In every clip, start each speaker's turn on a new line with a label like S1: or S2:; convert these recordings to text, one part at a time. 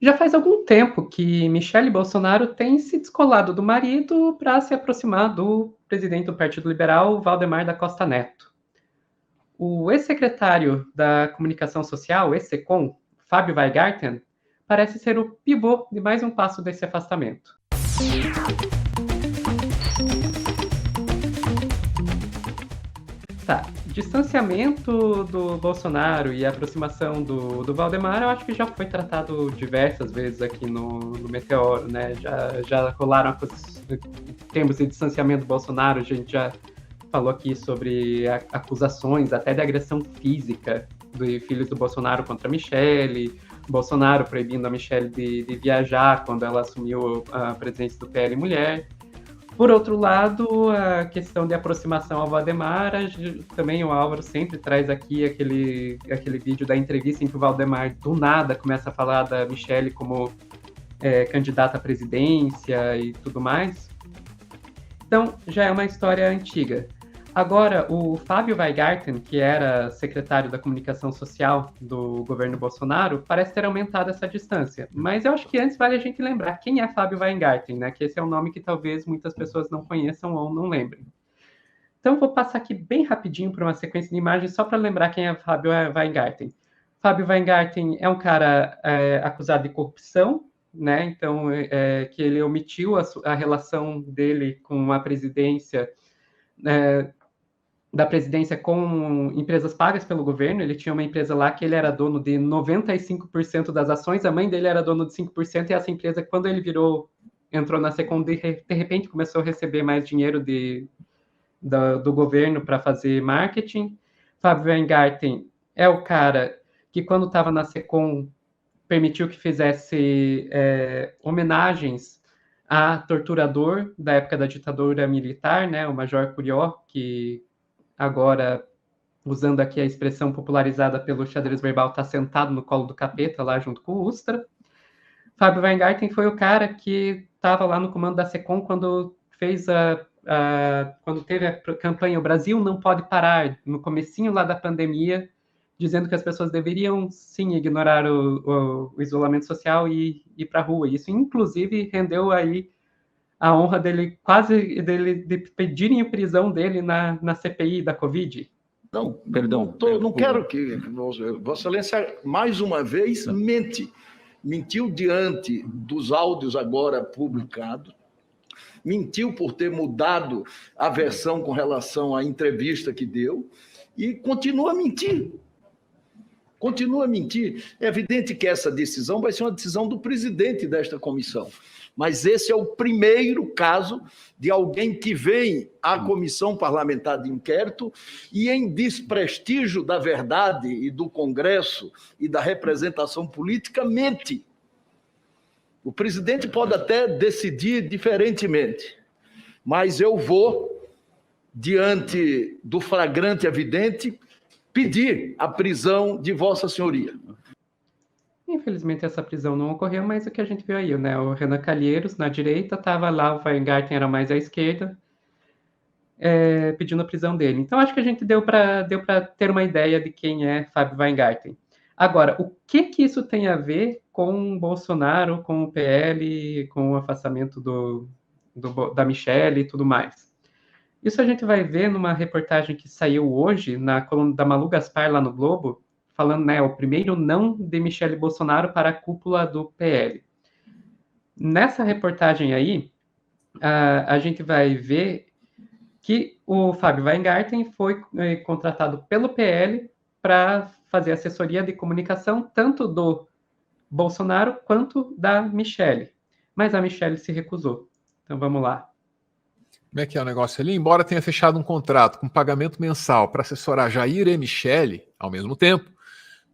S1: Já faz algum tempo que Michele Bolsonaro tem se descolado do marido para se aproximar do presidente do Partido Liberal, Valdemar da Costa Neto. O ex-secretário da Comunicação Social, ex-SECOM, Fábio Weingarten, parece ser o pivô de mais um passo desse afastamento. Tá, distanciamento do Bolsonaro e aproximação do Valdemar, eu acho que já foi tratado diversas vezes aqui no Meteoro, né? Já rolaram termos de distanciamento do Bolsonaro, a gente já falou aqui sobre acusações até de agressão física dos filhos do Bolsonaro contra a Michele, Bolsonaro proibindo a Michele de viajar quando ela assumiu a presidência do PL Mulher. Por outro lado, a questão de aproximação ao Valdemar, também o Álvaro sempre traz aqui aquele vídeo da entrevista em que o Valdemar, do nada, começa a falar da Michele como candidata à presidência e tudo mais. Então, já é uma história antiga. Agora, o Fábio Weingarten, que era secretário da Comunicação Social do governo Bolsonaro, parece ter aumentado essa distância. Mas eu acho que antes vale a gente lembrar quem é Fábio Weingarten, né? Que esse é um nome que talvez muitas pessoas não conheçam ou não lembrem. Então, vou passar aqui bem rapidinho por uma sequência de imagens só para lembrar quem é Fábio Weingarten. Fábio Weingarten é um cara acusado de corrupção, né? Então, que ele omitiu a relação dele com a presidência da presidência com empresas pagas pelo governo. Ele tinha uma empresa lá que ele era dono de 95% das ações, a mãe dele era dono de 5%, e essa empresa, quando ele entrou na SECOM, de repente começou a receber mais dinheiro do governo para fazer marketing. Fábio Weingarten é o cara que, quando estava na SECOM, permitiu que fizesse homenagens a torturador da época da ditadura militar, né, o Major Curió, que agora, usando aqui a expressão popularizada pelo xadrez verbal, está sentado no colo do capeta, lá junto com o Ustra. Fábio Weingarten foi o cara que estava lá no comando da SECOM quando quando teve a campanha O Brasil Não Pode Parar, no comecinho lá da pandemia, dizendo que as pessoas deveriam, sim, ignorar o isolamento social e ir para a rua. Isso, inclusive, rendeu aí a honra dele de pedirem a prisão dele na CPI da Covid.
S2: Não, perdão. Não quero que Vossa Excelência, mais uma vez, mentiu diante dos áudios agora publicados, mentiu por ter mudado a versão com relação à entrevista que deu e continua a mentir. Continua a mentir. É evidente que essa decisão vai ser uma decisão do presidente desta comissão. Mas esse é o primeiro caso de alguém que vem à comissão parlamentar de inquérito e, em desprestígio da verdade e do Congresso e da representação política, mente. O presidente pode até decidir diferentemente, mas eu vou, diante do flagrante evidente, pedir a prisão de Vossa Senhoria.
S1: Infelizmente, essa prisão não ocorreu, mas o que a gente viu aí, né? O Renan Calheiros, na direita, estava lá, o Weingarten era mais à esquerda, pedindo a prisão dele. Então, acho que a gente deu para ter uma ideia de quem é Fábio Weingarten. Agora, o que isso tem a ver com o Bolsonaro, com o PL, com o afastamento da Michele e tudo mais? Isso a gente vai ver numa reportagem que saiu hoje, na coluna da Malu Gaspar, lá no Globo, falando, né, o primeiro não de Michele Bolsonaro para a cúpula do PL. Nessa reportagem aí, a gente vai ver que o Fábio Weingarten foi contratado pelo PL para fazer assessoria de comunicação tanto do Bolsonaro quanto da Michele. Mas a Michele se recusou. Então vamos lá.
S3: Como é que é o negócio ali? Embora tenha fechado um contrato com pagamento mensal para assessorar Jair e Michele ao mesmo tempo,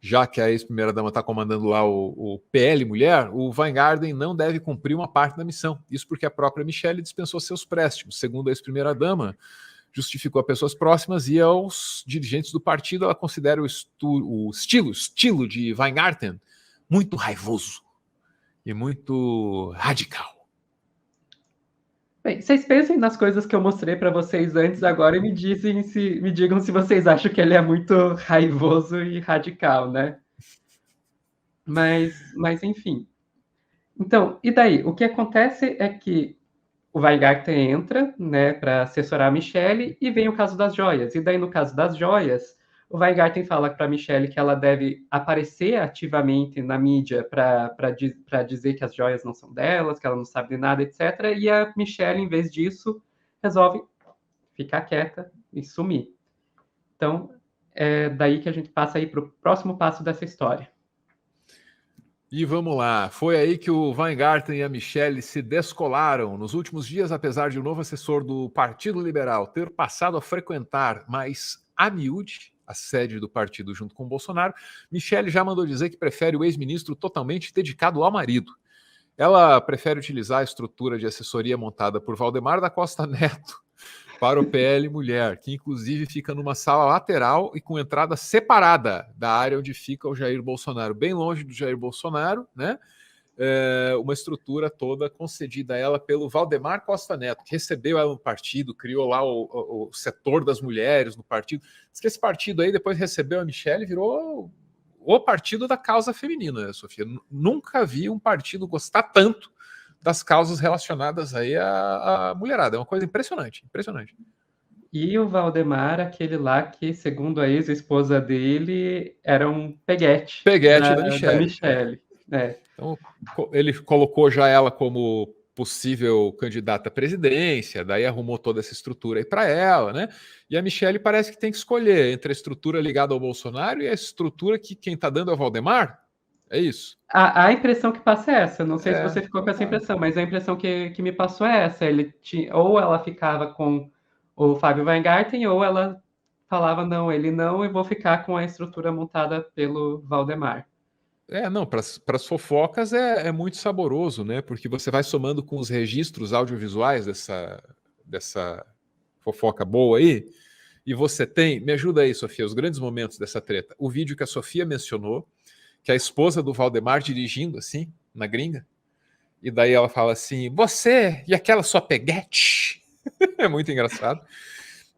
S3: já que a ex-primeira-dama está comandando lá o PL Mulher, o Weingarten não deve cumprir uma parte da missão. Isso porque a própria Michele dispensou seus préstimos. Segundo a ex-primeira-dama, justificou a pessoas próximas e aos dirigentes do partido. Ela considera o estilo de Weingarten muito raivoso e muito radical.
S1: Bem, vocês pensem nas coisas que eu mostrei para vocês antes agora e me digam se vocês acham que ele é muito raivoso e radical, né? Mas enfim. Então, e daí? O que acontece é que o Weingarten entra, né, para assessorar a Michelle e vem o caso das joias. E daí, no caso das joias, o Weingarten fala para a Michelle que ela deve aparecer ativamente na mídia para dizer que as joias não são delas, que ela não sabe de nada, etc. E a Michelle, em vez disso, resolve ficar quieta e sumir. Então, é daí que a gente passa aí para o próximo passo dessa história.
S3: E vamos lá, foi aí que o Weingarten e a Michelle se descolaram. Nos últimos dias, apesar de o novo assessor do Partido Liberal ter passado a frequentar mais a miúde a sede do partido junto com o Bolsonaro, Michelle já mandou dizer que prefere o ex-ministro totalmente dedicado ao marido. Ela prefere utilizar a estrutura de assessoria montada por Valdemar da Costa Neto para o PL Mulher, que inclusive fica numa sala lateral e com entrada separada da área onde fica o Jair Bolsonaro, bem longe do Jair Bolsonaro, né? Uma estrutura toda concedida a ela pelo Valdemar Costa Neto, que recebeu ela no partido, criou lá o setor das mulheres no partido. Diz que esse partido aí depois recebeu a Michelle e virou o partido da causa feminina, né, Sofia? Nunca vi um partido gostar tanto das causas relacionadas aí à mulherada. É uma coisa impressionante, impressionante.
S1: E o Valdemar, aquele lá que, segundo a ex-esposa dele, era um peguete
S3: Peguete da
S1: da
S3: Michelle.
S1: Michelle.
S3: Então, ele colocou já ela como possível candidata à presidência, daí arrumou toda essa estrutura aí para ela, né? E a Michelle parece que tem que escolher entre a estrutura ligada ao Bolsonaro e a estrutura que quem está dando é o Valdemar. É isso.
S1: A impressão que passa é essa. Não sei se você ficou com essa impressão, mas a impressão que me passou é essa. Ou ela ficava com o Fábio Weingarten, ou ela falava, não, ele não, e vou ficar com a estrutura montada pelo Valdemar.
S3: Não, para as fofocas é muito saboroso, né? Porque você vai somando com os registros audiovisuais dessa fofoca boa aí, e você tem, me ajuda aí, Sofia, os grandes momentos dessa treta. O vídeo que a Sofia mencionou, que a esposa do Valdemar dirigindo assim, na gringa, e daí ela fala assim, você e aquela sua peguete. É muito engraçado.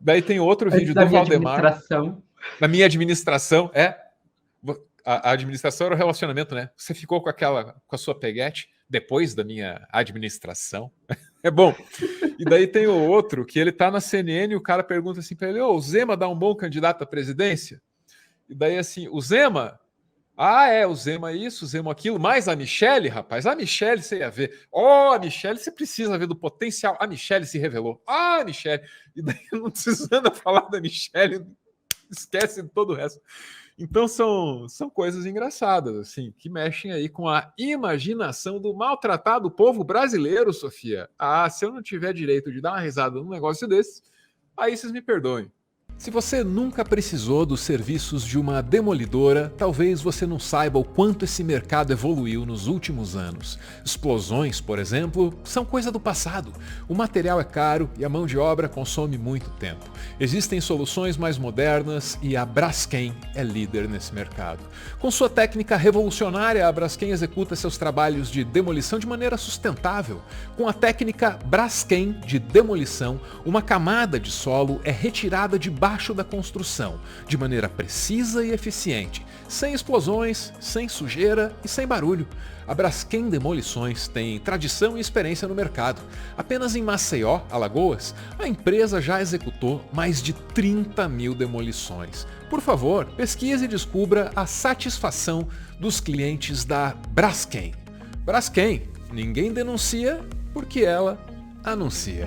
S3: Daí tem outro vídeo do Valdemar. Na minha administração, a administração era o relacionamento, né? Você ficou com a sua peguete depois da minha administração. É bom. E daí tem o outro, que ele tá na CNN e o cara pergunta assim para ele, o Zema dá um bom candidato à presidência? E daí assim, o Zema... o Zema isso, o Zema aquilo, mas a Michelle, rapaz, a Michelle você ia ver. A Michelle, você precisa ver do potencial. A Michelle se revelou. A Michelle. E daí não precisando falar da Michelle, esquece de todo o resto. Então são coisas engraçadas, assim, que mexem aí com a imaginação do maltratado povo brasileiro, Sofia. Se eu não tiver direito de dar uma risada num negócio desse, aí vocês me perdoem. Se você nunca precisou dos serviços de uma demolidora, talvez você não saiba o quanto esse mercado evoluiu nos últimos anos. Explosões, por exemplo, são coisa do passado. O material é caro e a mão de obra consome muito tempo. Existem soluções mais modernas e a Braskem é líder nesse mercado. Com sua técnica revolucionária, a Braskem executa seus trabalhos de demolição de maneira sustentável. Com a técnica Braskem de demolição, uma camada de solo é retirada debaixo da construção, de maneira precisa e eficiente, sem explosões, sem sujeira e sem barulho. A Braskem Demolições tem tradição e experiência no mercado. Apenas em Maceió, Alagoas, a empresa já executou mais de 30 mil demolições. Por favor, pesquise e descubra a satisfação dos clientes da Braskem. Braskem, ninguém denuncia porque ela anuncia.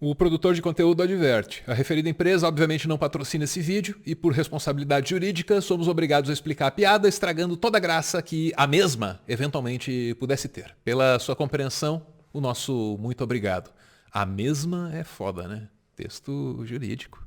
S3: O produtor de conteúdo adverte. A referida empresa obviamente não patrocina esse vídeo e por responsabilidade jurídica somos obrigados a explicar a piada, estragando toda a graça que a mesma eventualmente pudesse ter. Pela sua compreensão, o nosso muito obrigado. A mesma é foda, né? Texto jurídico.